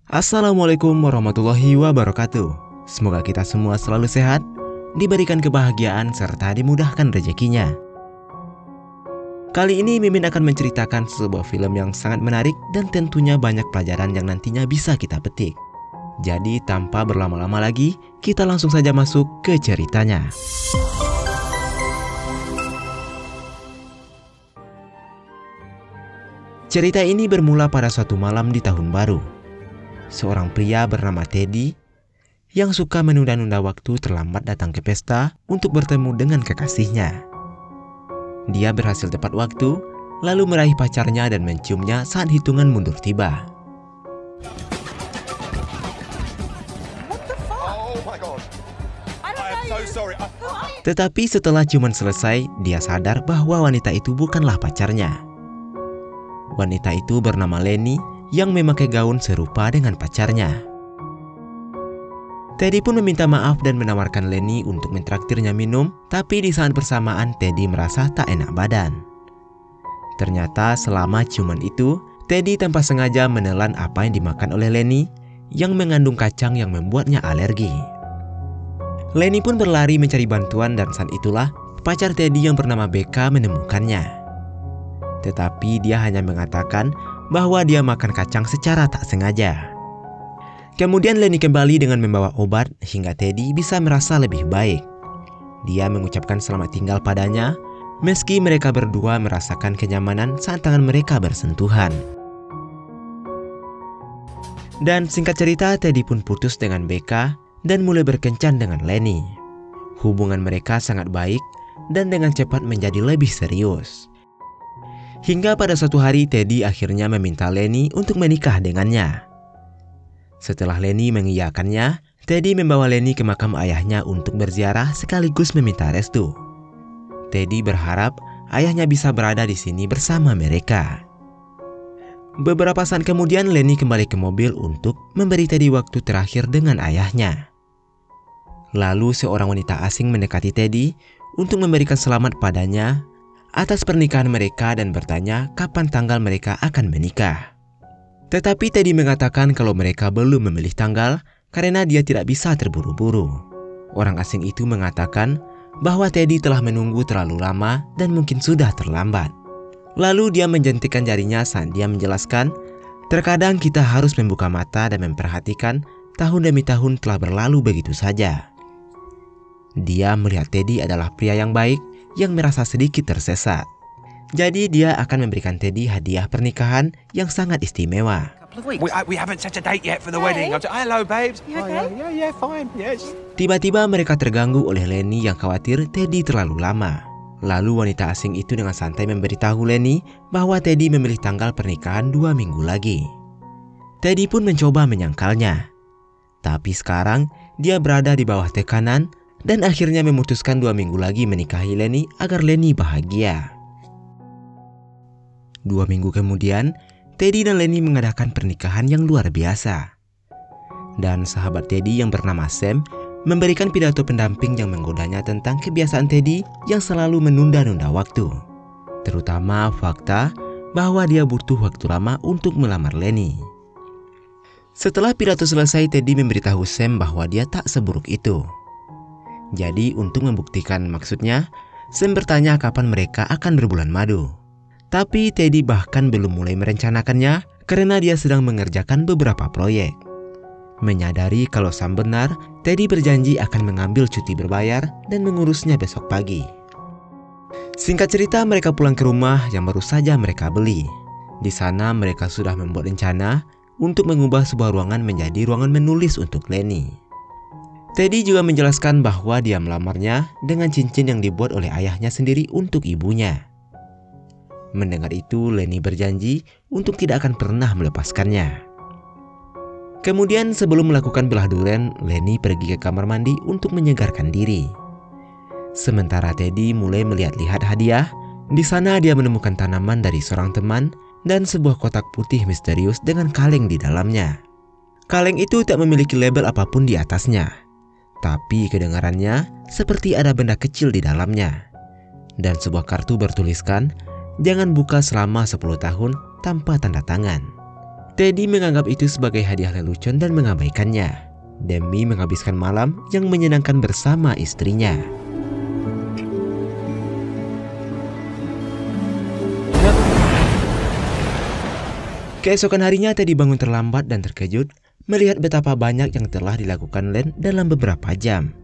Assalamualaikum warahmatullahi wabarakatuh. Semoga kita semua selalu sehat, diberikan kebahagiaan, serta dimudahkan rezekinya. Kali ini Mimin akan menceritakan sebuah film yang sangat menarik dan tentunya banyak pelajaran yang nantinya bisa kita petik. Jadi tanpa berlama-lama lagi, kita langsung saja masuk ke ceritanya. Cerita ini bermula pada suatu malam di tahun baru. Seorang pria bernama Teddy yang suka menunda-nunda waktu terlambat datang ke pesta untuk bertemu dengan kekasihnya. Dia berhasil tepat waktu, lalu meraih pacarnya dan menciumnya saat hitungan mundur tiba. Tetapi setelah ciuman selesai, dia sadar bahwa wanita itu bukanlah pacarnya. Wanita itu bernama Lenny yang memakai gaun serupa dengan pacarnya. Teddy pun meminta maaf dan menawarkan Lenny untuk mentraktirnya minum, tapi di saat bersamaan Teddy merasa tak enak badan. Ternyata selama ciuman itu, Teddy tanpa sengaja menelan apa yang dimakan oleh Lenny yang mengandung kacang yang membuatnya alergi. Lenny pun berlari mencari bantuan dan saat itulah pacar Teddy yang bernama Becca menemukannya. Tetapi dia hanya mengatakan bahwa dia makan kacang secara tak sengaja. Kemudian Lenny kembali dengan membawa obat hingga Teddy bisa merasa lebih baik. Dia mengucapkan selamat tinggal padanya, meski mereka berdua merasakan kenyamanan saat tangan mereka bersentuhan. Dan singkat cerita, Teddy pun putus dengan Becca dan mulai berkencan dengan Lenny. Hubungan mereka sangat baik dan dengan cepat menjadi lebih serius. Hingga pada suatu hari Teddy akhirnya meminta Lenny untuk menikah dengannya. Setelah Lenny mengiyakannya, Teddy membawa Lenny ke makam ayahnya untuk berziarah sekaligus meminta restu. Teddy berharap ayahnya bisa berada di sini bersama mereka. Beberapa saat kemudian Lenny kembali ke mobil untuk memberi Teddy waktu terakhir dengan ayahnya. Lalu seorang wanita asing mendekati Teddy untuk memberikan selamat padanya atas pernikahan mereka dan bertanya kapan tanggal mereka akan menikah. Tetapi Teddy mengatakan kalau mereka belum memilih tanggal karena dia tidak bisa terburu-buru. Orang asing itu mengatakan bahwa Teddy telah menunggu terlalu lama dan mungkin sudah terlambat. Lalu dia menjentikan jarinya saat dia menjelaskan, terkadang kita harus membuka mata dan memperhatikan tahun demi tahun telah berlalu begitu saja. Dia melihat Teddy adalah pria yang baik yang merasa sedikit tersesat. Jadi dia akan memberikan Teddy hadiah pernikahan yang sangat istimewa. Tiba-tiba mereka terganggu oleh Lenny yang khawatir Teddy terlalu lama. Lalu wanita asing itu dengan santai memberitahu Lenny bahwa Teddy memilih tanggal pernikahan 2 minggu lagi. Teddy pun mencoba menyangkalnya. Tapi sekarang dia berada di bawah tekanan dan akhirnya memutuskan 2 minggu lagi menikahi Lenny agar Lenny bahagia. 2 minggu kemudian, Teddy dan Lenny mengadakan pernikahan yang luar biasa. Dan sahabat Teddy yang bernama Sam memberikan pidato pendamping yang menggodanya tentang kebiasaan Teddy yang selalu menunda-nunda waktu. Terutama fakta bahwa dia butuh waktu lama untuk melamar Lenny. Setelah pidato selesai, Teddy memberitahu Sam bahwa dia tak seburuk itu. Jadi untuk membuktikan maksudnya, Sam bertanya kapan mereka akan berbulan madu. Tapi Teddy bahkan belum mulai merencanakannya karena dia sedang mengerjakan beberapa proyek. Menyadari kalau Sam benar, Teddy berjanji akan mengambil cuti berbayar dan mengurusnya besok pagi. Singkat cerita, mereka pulang ke rumah yang baru saja mereka beli. Di sana mereka sudah membuat rencana untuk mengubah sebuah ruangan menjadi ruangan menulis untuk Lenny. Teddy juga menjelaskan bahwa dia melamarnya dengan cincin yang dibuat oleh ayahnya sendiri untuk ibunya. Mendengar itu, Lenny berjanji untuk tidak akan pernah melepaskannya. Kemudian sebelum melakukan belah duren, Lenny pergi ke kamar mandi untuk menyegarkan diri. Sementara Teddy mulai melihat-lihat hadiah, di sana dia menemukan tanaman dari seorang teman dan sebuah kotak putih misterius dengan kaleng di dalamnya. Kaleng itu tak memiliki label apapun di atasnya. Tapi kedengarannya seperti ada benda kecil di dalamnya. Dan sebuah kartu bertuliskan, jangan buka selama 10 tahun tanpa tanda tangan. Teddy menganggap itu sebagai hadiah lelucon dan mengabaikannya, demi menghabiskan malam yang menyenangkan bersama istrinya. Keesokan harinya Teddy bangun terlambat dan terkejut melihat betapa banyak yang telah dilakukan Len dalam beberapa jam.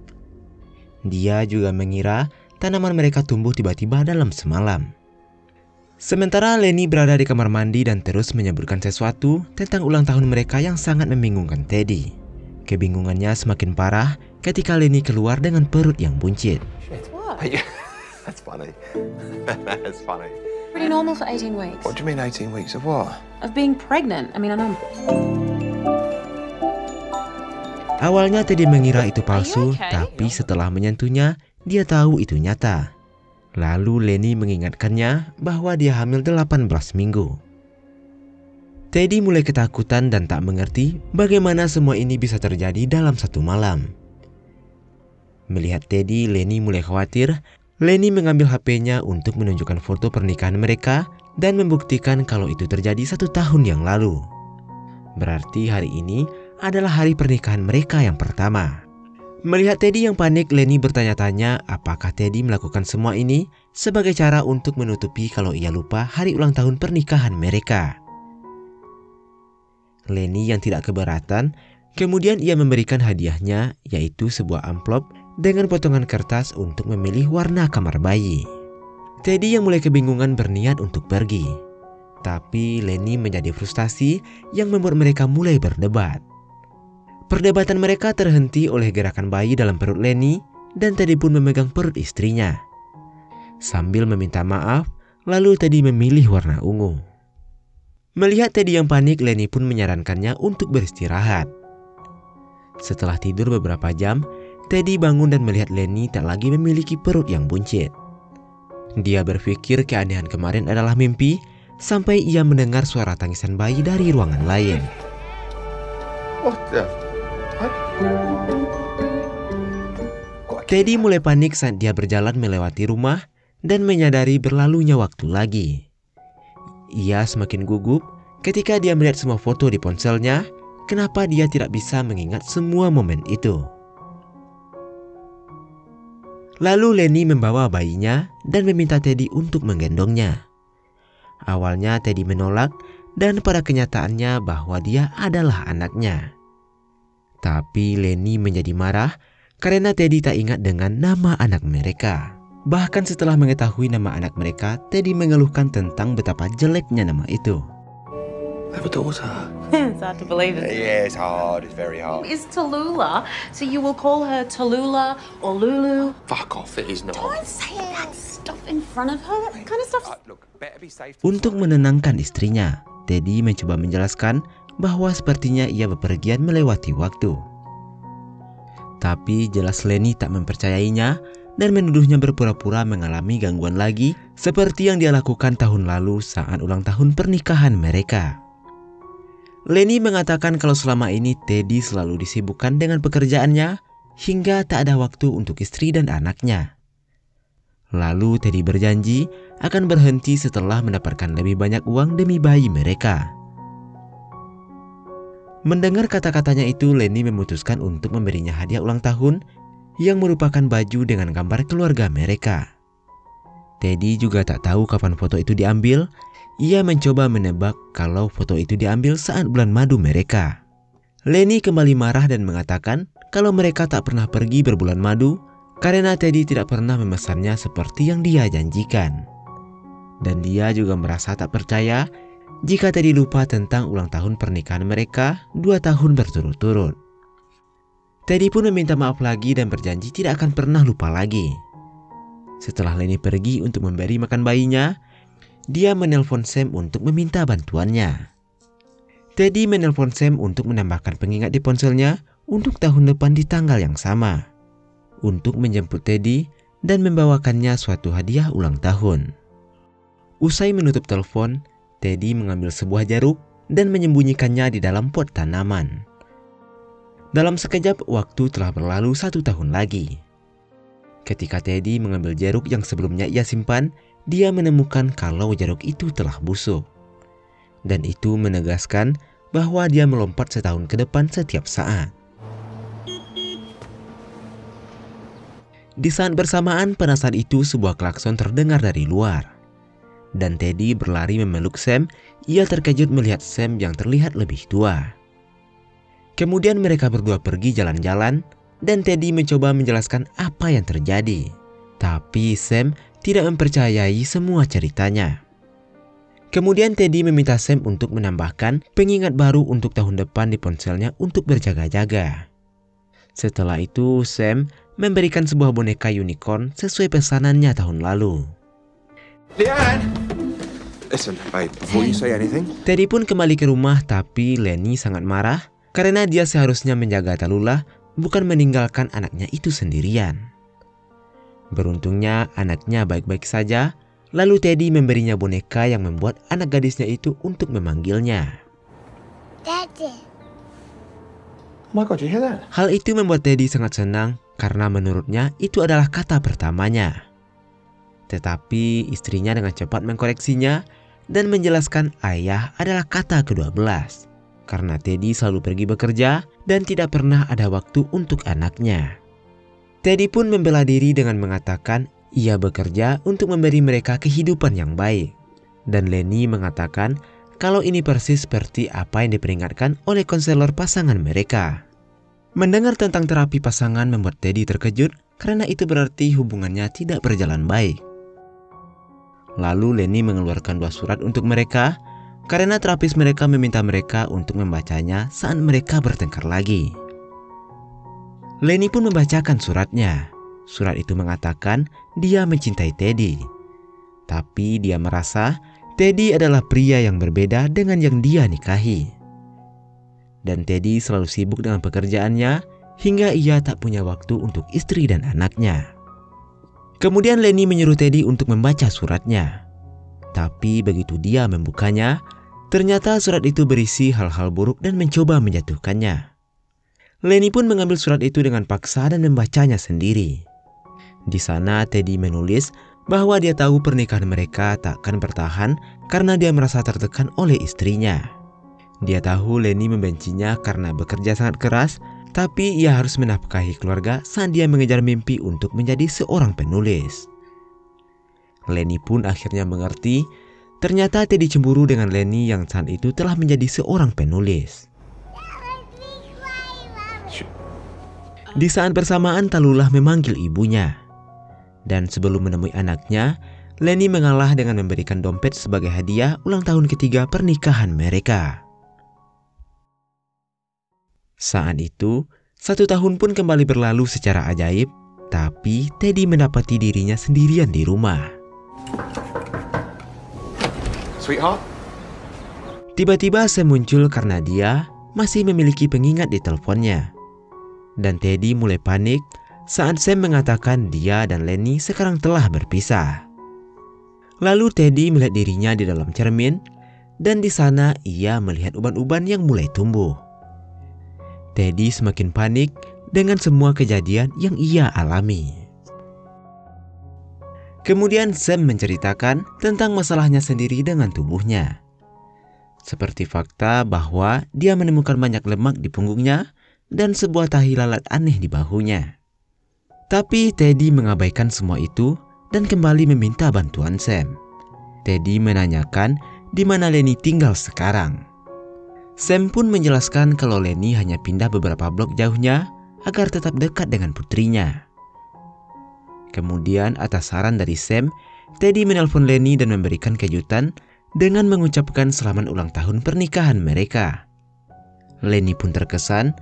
Dia juga mengira tanaman mereka tumbuh tiba-tiba dalam semalam. Sementara Lenny berada di kamar mandi dan terus menyebutkan sesuatu tentang ulang tahun mereka yang sangat membingungkan Teddy. Kebingungannya semakin parah ketika Lenny keluar dengan perut yang buncit. That's funny. That's funny. Pretty normal for 18 weeks. What do you mean 18 weeks of what? Of being pregnant. I mean, I know. Awalnya Teddy mengira itu palsu, tapi setelah menyentuhnya, dia tahu itu nyata. Lalu Lenny mengingatkannya bahwa dia hamil 18 minggu. Teddy mulai ketakutan dan tak mengerti bagaimana semua ini bisa terjadi dalam satu malam. Melihat Teddy, Lenny mulai khawatir. Lenny mengambil HP-nya untuk menunjukkan foto pernikahan mereka dan membuktikan kalau itu terjadi 1 tahun yang lalu. Berarti hari ini adalah hari pernikahan mereka yang pertama. Melihat Teddy yang panik, Lenny bertanya-tanya apakah Teddy melakukan semua ini sebagai cara untuk menutupi kalau ia lupa hari ulang tahun pernikahan mereka. Lenny yang tidak keberatan, kemudian ia memberikan hadiahnya, yaitu sebuah amplop dengan potongan kertas untuk memilih warna kamar bayi. Teddy yang mulai kebingungan berniat untuk pergi. Tapi Lenny menjadi frustasi yang membuat mereka mulai berdebat. Perdebatan mereka terhenti oleh gerakan bayi dalam perut Lenny dan Teddy pun memegang perut istrinya. Sambil meminta maaf, lalu Teddy memilih warna ungu. Melihat Teddy yang panik, Lenny pun menyarankannya untuk beristirahat. Setelah tidur beberapa jam, Teddy bangun dan melihat Lenny tak lagi memiliki perut yang buncit. Dia berpikir keanehan kemarin adalah mimpi, sampai ia mendengar suara tangisan bayi dari ruangan lain. Teddy mulai panik saat dia berjalan melewati rumah dan menyadari berlalunya waktu lagi. Ia semakin gugup ketika dia melihat semua foto di ponselnya. Kenapa dia tidak bisa mengingat semua momen itu? Lalu Lenny membawa bayinya dan meminta Teddy untuk menggendongnya. Awalnya Teddy menolak dan pada kenyataannya bahwa dia adalah anaknya. Tapi Lenny menjadi marah karena Teddy tak ingat dengan nama anak mereka. Bahkan setelah mengetahui nama anak mereka, Teddy mengeluhkan tentang betapa jeleknya nama itu. I have a daughter. It's hard to believe it. Yeah, it's hard. It's very hard. It's Tallulah, so you will call her Tallulah or Lulu. Fuck off, it is not. Don't say that stuff in front of her. That kind of stuff. Look, better be safe. Untuk menenangkan istrinya, Teddy mencoba menjelaskan bahwa sepertinya ia bepergian melewati waktu. Tapi jelas Lenny tak mempercayainya dan menuduhnya berpura-pura mengalami gangguan lagi seperti yang dia lakukan tahun lalu saat ulang tahun pernikahan mereka. Lenny mengatakan kalau selama ini Teddy selalu disibukkan dengan pekerjaannya hingga tak ada waktu untuk istri dan anaknya. Lalu Teddy berjanji akan berhenti setelah mendapatkan lebih banyak uang demi bayi mereka. Mendengar kata-katanya itu, Lenny memutuskan untuk memberinya hadiah ulang tahun yang merupakan baju dengan gambar keluarga mereka. Teddy juga tak tahu kapan foto itu diambil. Ia mencoba menebak kalau foto itu diambil saat bulan madu mereka. Lenny kembali marah dan mengatakan kalau mereka tak pernah pergi berbulan madu karena Teddy tidak pernah memesannya seperti yang dia janjikan. Dan dia juga merasa tak percaya jika Teddy lupa tentang ulang tahun pernikahan mereka 2 tahun berturut-turut. Teddy pun meminta maaf lagi dan berjanji tidak akan pernah lupa lagi. Setelah Lenny pergi untuk memberi makan bayinya, dia menelpon Sam untuk meminta bantuannya. Teddy menelpon Sam untuk menambahkan pengingat di ponselnya untuk tahun depan di tanggal yang sama, untuk menjemput Teddy dan membawakannya suatu hadiah ulang tahun. Usai menutup telepon, Teddy mengambil sebuah jeruk dan menyembunyikannya di dalam pot tanaman. Dalam sekejap waktu telah berlalu 1 tahun lagi. Ketika Teddy mengambil jeruk yang sebelumnya ia simpan, dia menemukan kalau jeruk itu telah busuk. Dan itu menegaskan bahwa dia melompat setahun ke depan setiap saat. Di saat bersamaan pada saat itu sebuah klakson terdengar dari luar. Dan Teddy berlari memeluk Sam. Ia terkejut melihat Sam yang terlihat lebih tua. Kemudian mereka berdua pergi jalan-jalan dan Teddy mencoba menjelaskan apa yang terjadi. Tapi Sam tidak mempercayai semua ceritanya. Kemudian Teddy meminta Sam untuk menambahkan pengingat baru untuk tahun depan di ponselnya untuk berjaga-jaga. Setelah itu Sam memberikan sebuah boneka unicorn sesuai pesanannya tahun lalu. Leanne! Listen, babe, before you say anything. Teddy pun kembali ke rumah, tapi Lenny sangat marah karena dia seharusnya menjaga Tallulah, bukan meninggalkan anaknya itu sendirian. Beruntungnya anaknya baik-baik saja, lalu Teddy memberinya boneka yang membuat anak gadisnya itu untuk memanggilnya. Daddy. Oh my God, you hear that? Hal itu membuat Teddy sangat senang karena menurutnya itu adalah kata pertamanya. Tetapi istrinya dengan cepat mengkoreksinya dan menjelaskan ayah adalah kata ke-12. Karena Teddy selalu pergi bekerja dan tidak pernah ada waktu untuk anaknya. Teddy pun membela diri dengan mengatakan ia bekerja untuk memberi mereka kehidupan yang baik. Dan Lenny mengatakan kalau ini persis seperti apa yang diperingatkan oleh konselor pasangan mereka. Mendengar tentang terapi pasangan membuat Teddy terkejut karena itu berarti hubungannya tidak berjalan baik. Lalu Lenny mengeluarkan 2 surat untuk mereka karena terapis mereka meminta mereka untuk membacanya saat mereka bertengkar lagi. Lenny pun membacakan suratnya. Surat itu mengatakan dia mencintai Teddy. Tapi dia merasa Teddy adalah pria yang berbeda dengan yang dia nikahi. Dan Teddy selalu sibuk dengan pekerjaannya hingga ia tak punya waktu untuk istri dan anaknya. Kemudian Lenny menyuruh Teddy untuk membaca suratnya. Tapi begitu dia membukanya, ternyata surat itu berisi hal-hal buruk dan mencoba menjatuhkannya. Lenny pun mengambil surat itu dengan paksa dan membacanya sendiri. Di sana Teddy menulis bahwa dia tahu pernikahan mereka tak akan bertahan karena dia merasa tertekan oleh istrinya. Dia tahu Lenny membencinya karena bekerja sangat keras, tapi ia harus menafkahi keluarga saat dia mengejar mimpi untuk menjadi seorang penulis. Lenny pun akhirnya mengerti, ternyata Teddy cemburu dengan Lenny yang saat itu telah menjadi seorang penulis. Di saat bersamaan Tallulah memanggil ibunya. Dan sebelum menemui anaknya, Lenny mengalah dengan memberikan dompet sebagai hadiah ulang tahun ketiga pernikahan mereka. Saat itu, 1 tahun pun kembali berlalu secara ajaib, tapi Teddy mendapati dirinya sendirian di rumah. Sweetheart? Tiba-tiba Sam muncul karena dia masih memiliki pengingat di teleponnya. Dan Teddy mulai panik saat Sam mengatakan dia dan Lenny sekarang telah berpisah. Lalu Teddy melihat dirinya di dalam cermin, dan di sana ia melihat uban-uban yang mulai tumbuh. Teddy semakin panik dengan semua kejadian yang ia alami. Kemudian Sam menceritakan tentang masalahnya sendiri dengan tubuhnya. Seperti fakta bahwa dia menemukan banyak lemak di punggungnya dan sebuah tahi lalat aneh di bahunya. Tapi Teddy mengabaikan semua itu dan kembali meminta bantuan Sam. Teddy menanyakan di mana Lenny tinggal sekarang. Sam pun menjelaskan kalau Lenny hanya pindah beberapa blok jauhnya agar tetap dekat dengan putrinya. Kemudian atas saran dari Sam, Teddy menelpon Lenny dan memberikan kejutan dengan mengucapkan selamat ulang tahun pernikahan mereka. Lenny pun terkesan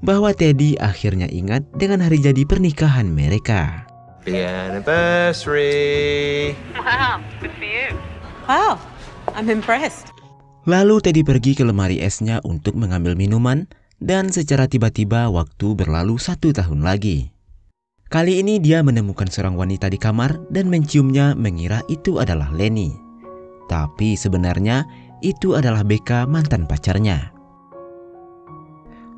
bahwa Teddy akhirnya ingat dengan hari jadi pernikahan mereka. The anniversary! Wow, good for you. Wow, I'm impressed. Lalu Teddy pergi ke lemari esnya untuk mengambil minuman dan secara tiba-tiba waktu berlalu 1 tahun lagi. Kali ini dia menemukan seorang wanita di kamar dan menciumnya mengira itu adalah Lenny. Tapi sebenarnya itu adalah Becca, mantan pacarnya.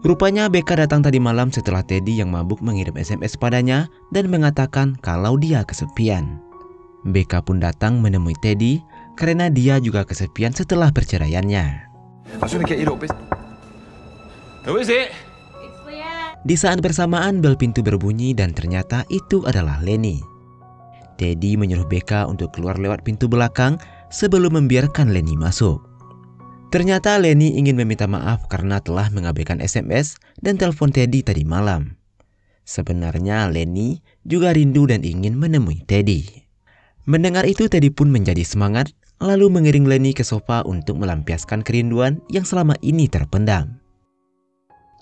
Rupanya Becca datang tadi malam setelah Teddy yang mabuk mengirim SMS padanya dan mengatakan kalau dia kesepian. Becca pun datang menemui Teddy karena dia juga kesepian setelah perceraiannya. I was gonna get you a little bit. Who is it? It's Leanne. Di saat bersamaan bel pintu berbunyi dan ternyata itu adalah Lenny. Teddy menyuruh Becca untuk keluar lewat pintu belakang sebelum membiarkan Lenny masuk. Ternyata Lenny ingin meminta maaf karena telah mengabaikan SMS dan telepon Teddy tadi malam. Sebenarnya Lenny juga rindu dan ingin menemui Teddy. Mendengar itu Teddy pun menjadi semangat, lalu mengiring Lenny ke sofa untuk melampiaskan kerinduan yang selama ini terpendam.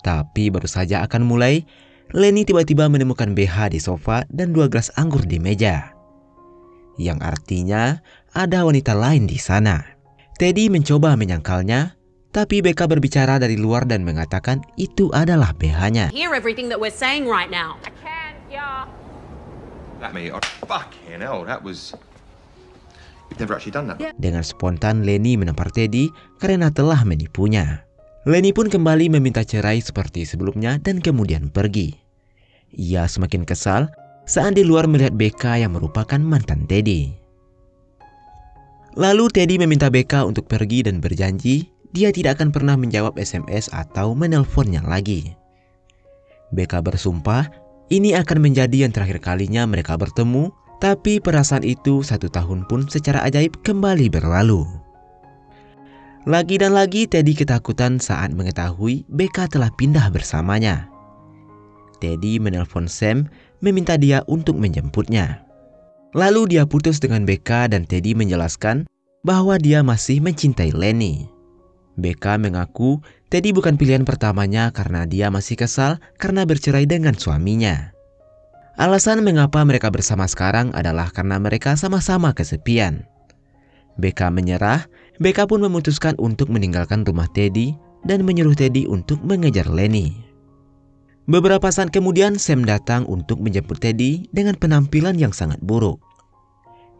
Tapi baru saja akan mulai, Lenny tiba-tiba menemukan BH di sofa dan 2 gelas anggur di meja. Yang artinya ada wanita lain di sana. Teddy mencoba menyangkalnya, tapi Becca berbicara dari luar dan mengatakan itu adalah BH-nya. Hear everything that we're saying right now. That me. Oh, fucking hell, that was... You've never actually done that. Dengan spontan Lenny menampar Teddy karena telah menipunya. Lenny pun kembali meminta cerai seperti sebelumnya dan kemudian pergi. Ia semakin kesal saat di luar melihat Becca yang merupakan mantan Teddy. Lalu Teddy meminta Becca untuk pergi dan berjanji dia tidak akan pernah menjawab SMS atau menelponnya lagi. Becca bersumpah ini akan menjadi yang terakhir kalinya mereka bertemu, tapi perasaan itu 1 tahun pun secara ajaib kembali berlalu. Lagi dan lagi Teddy ketakutan saat mengetahui Becca telah pindah bersamanya. Teddy menelpon Sam meminta dia untuk menjemputnya. Lalu dia putus dengan Becca dan Teddy menjelaskan bahwa dia masih mencintai Lenny. Becca mengaku Teddy bukan pilihan pertamanya karena dia masih kesal karena bercerai dengan suaminya. Alasan mengapa mereka bersama sekarang adalah karena mereka sama-sama kesepian. Becca menyerah, Becca pun memutuskan untuk meninggalkan rumah Teddy dan menyuruh Teddy untuk mengejar Lenny. Beberapa saat kemudian Sam datang untuk menjemput Teddy dengan penampilan yang sangat buruk.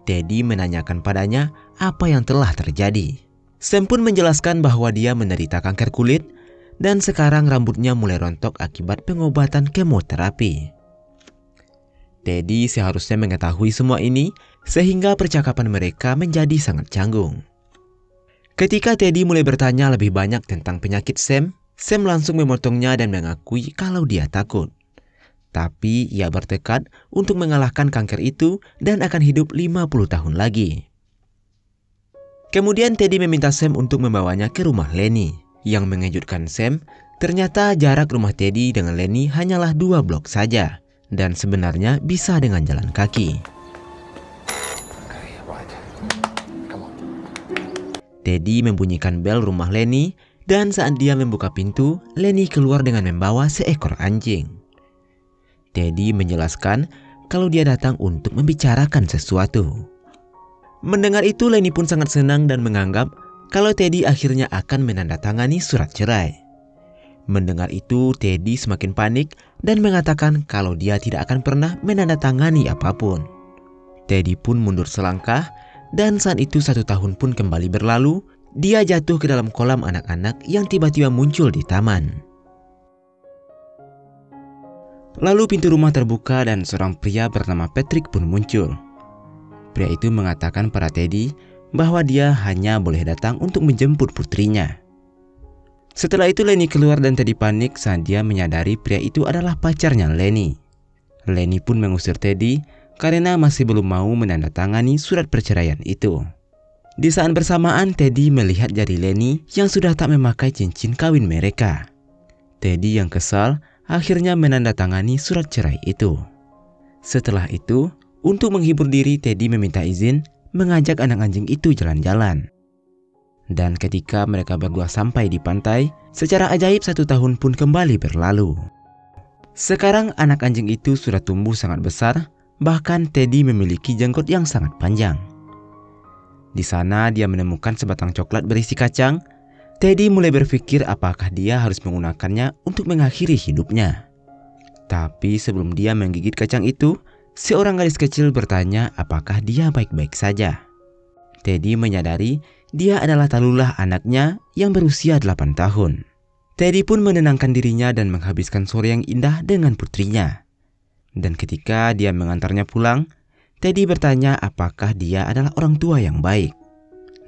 Teddy menanyakan padanya apa yang telah terjadi. Sam pun menjelaskan bahwa dia menderita kanker kulit dan sekarang rambutnya mulai rontok akibat pengobatan kemoterapi. Teddy seharusnya mengetahui semua ini sehingga percakapan mereka menjadi sangat canggung. Ketika Teddy mulai bertanya lebih banyak tentang penyakit Sam, Sam langsung memotongnya dan mengakui kalau dia takut. Tapi ia bertekad untuk mengalahkan kanker itu dan akan hidup 50 tahun lagi. Kemudian Teddy meminta Sam untuk membawanya ke rumah Lenny. Yang mengejutkan Sam, ternyata jarak rumah Teddy dengan Lenny hanyalah 2 blok saja. Dan sebenarnya bisa dengan jalan kaki. Okay, right. Come on. Teddy membunyikan bel rumah Lenny dan saat dia membuka pintu, Lenny keluar dengan membawa seekor anjing. Teddy menjelaskan kalau dia datang untuk membicarakan sesuatu. Mendengar itu Lenny pun sangat senang dan menganggap kalau Teddy akhirnya akan menandatangani surat cerai. Mendengar itu Teddy semakin panik dan mengatakan kalau dia tidak akan pernah menandatangani apapun. Teddy pun mundur selangkah dan saat itu 1 tahun pun kembali berlalu. Dia jatuh ke dalam kolam anak-anak yang tiba-tiba muncul di taman. Lalu pintu rumah terbuka dan seorang pria bernama Patrick pun muncul. Pria itu mengatakan pada Teddy bahwa dia hanya boleh datang untuk menjemput putrinya. Setelah itu Lenny keluar dan Teddy panik saat dia menyadari pria itu adalah pacarnya Lenny. Lenny pun mengusir Teddy karena masih belum mau menandatangani surat perceraian itu. Di saat bersamaan Teddy melihat jari Lenny yang sudah tak memakai cincin kawin mereka. Teddy yang kesal akhirnya menandatangani surat cerai itu. Setelah itu, untuk menghibur diri Teddy meminta izin mengajak anak anjing itu jalan-jalan. Dan ketika mereka berdua sampai di pantai, secara ajaib 1 tahun pun kembali berlalu. Sekarang anak anjing itu sudah tumbuh sangat besar, bahkan Teddy memiliki jenggot yang sangat panjang. Di sana dia menemukan sebatang coklat berisi kacang. Teddy mulai berpikir apakah dia harus menggunakannya untuk mengakhiri hidupnya. Tapi sebelum dia menggigit kacang itu, seorang gadis kecil bertanya apakah dia baik-baik saja. Teddy menyadari dia adalah Tallulah anaknya yang berusia 8 tahun. Teddy pun menenangkan dirinya dan menghabiskan sore yang indah dengan putrinya. Dan ketika dia mengantarnya pulang, Teddy bertanya apakah dia adalah orang tua yang baik.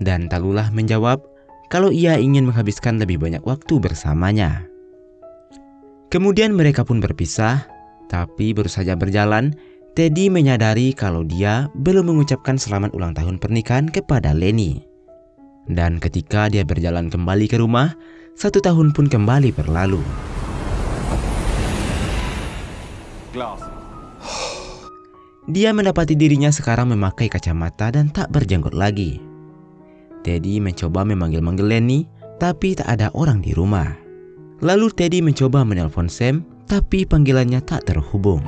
Dan Tallulah menjawab kalau ia ingin menghabiskan lebih banyak waktu bersamanya. Kemudian mereka pun berpisah, tapi baru saja berjalan, Teddy menyadari kalau dia belum mengucapkan selamat ulang tahun pernikahan kepada Lenny. Dan ketika dia berjalan kembali ke rumah, 1 tahun pun kembali berlalu. Dia mendapati dirinya sekarang memakai kacamata dan tak berjenggot lagi. Teddy mencoba memanggil-manggil Lenny, tapi tak ada orang di rumah. Lalu Teddy mencoba menelpon Sam, tapi panggilannya tak terhubung.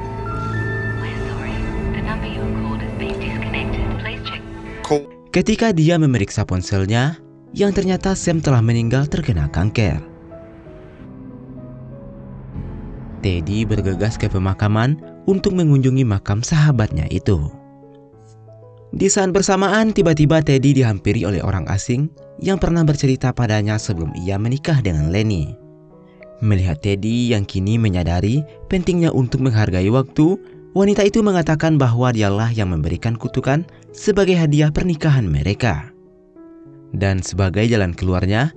Ketika dia memeriksa ponselnya, yang ternyata Sam telah meninggal terkena kanker. Teddy bergegas ke pemakaman untuk mengunjungi makam sahabatnya itu. Di saat bersamaan, tiba-tiba Teddy dihampiri oleh orang asing yang pernah bercerita padanya sebelum ia menikah dengan Lenny. Melihat Teddy yang kini menyadari pentingnya untuk menghargai waktu, wanita itu mengatakan bahwa dialah yang memberikan kutukan sebagai hadiah pernikahan mereka. Dan sebagai jalan keluarnya,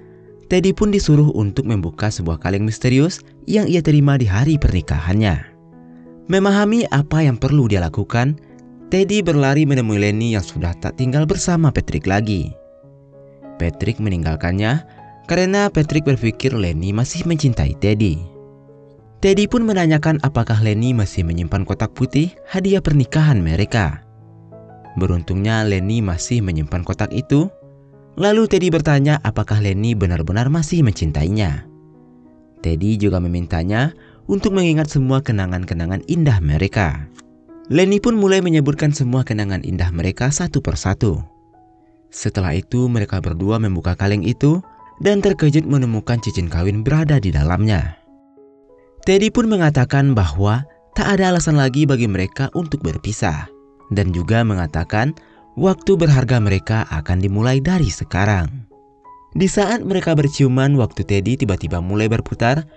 Teddy pun disuruh untuk membuka sebuah kaleng misterius yang ia terima di hari pernikahannya. Memahami apa yang perlu dia lakukan, Teddy berlari menemui Lenny yang sudah tak tinggal bersama Patrick lagi. Patrick meninggalkannya karena Patrick berpikir Lenny masih mencintai Teddy. Teddy pun menanyakan apakah Lenny masih menyimpan kotak putih hadiah pernikahan mereka. Beruntungnya Lenny masih menyimpan kotak itu. Lalu Teddy bertanya apakah Lenny benar-benar masih mencintainya. Teddy juga memintanya untuk mengingat semua kenangan-kenangan indah mereka. Lenny pun mulai menyebutkan semua kenangan indah mereka satu persatu. Setelah itu mereka berdua membuka kaleng itu dan terkejut menemukan cincin kawin berada di dalamnya. Teddy pun mengatakan bahwa tak ada alasan lagi bagi mereka untuk berpisah, dan juga mengatakan waktu berharga mereka akan dimulai dari sekarang. Di saat mereka berciuman, waktu Teddy tiba-tiba mulai berputar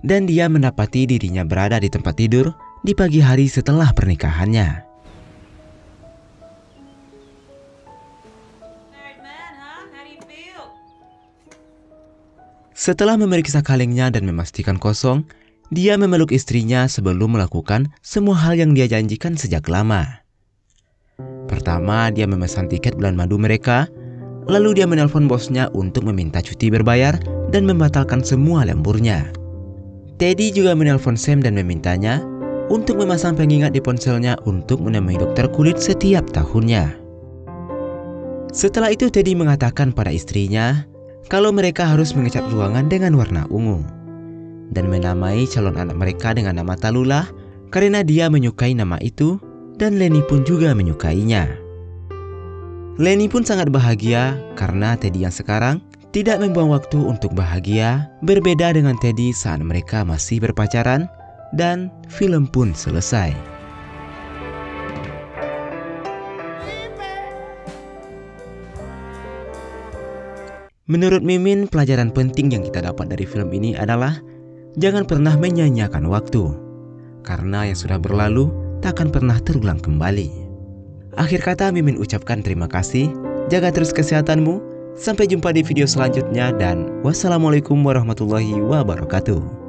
dan dia mendapati dirinya berada di tempat tidur di pagi hari setelah pernikahannya. Setelah memeriksa kalengnya dan memastikan kosong, dia memeluk istrinya sebelum melakukan semua hal yang dia janjikan sejak lama. Pertama, dia memesan tiket bulan madu mereka, lalu dia menelpon bosnya untuk meminta cuti berbayar dan membatalkan semua lemburnya. Teddy juga menelpon Sam dan memintanya untuk memasang pengingat di ponselnya untuk menemui dokter kulit setiap tahunnya. Setelah itu Teddy mengatakan pada istrinya kalau mereka harus mengecat ruangan dengan warna ungu dan menamai calon anak mereka dengan nama Tallulah karena dia menyukai nama itu dan Lenny pun juga menyukainya. Lenny pun sangat bahagia karena Teddy yang sekarang tidak membuang waktu untuk bahagia, berbeda dengan Teddy saat mereka masih berpacaran, dan film pun selesai. Menurut Mimin, pelajaran penting yang kita dapat dari film ini adalah jangan pernah menyia-nyiakan waktu, karena yang sudah berlalu tak akan pernah terulang kembali. Akhir kata Mimin ucapkan terima kasih, jaga terus kesehatanmu, sampai jumpa di video selanjutnya dan wassalamualaikum warahmatullahi wabarakatuh.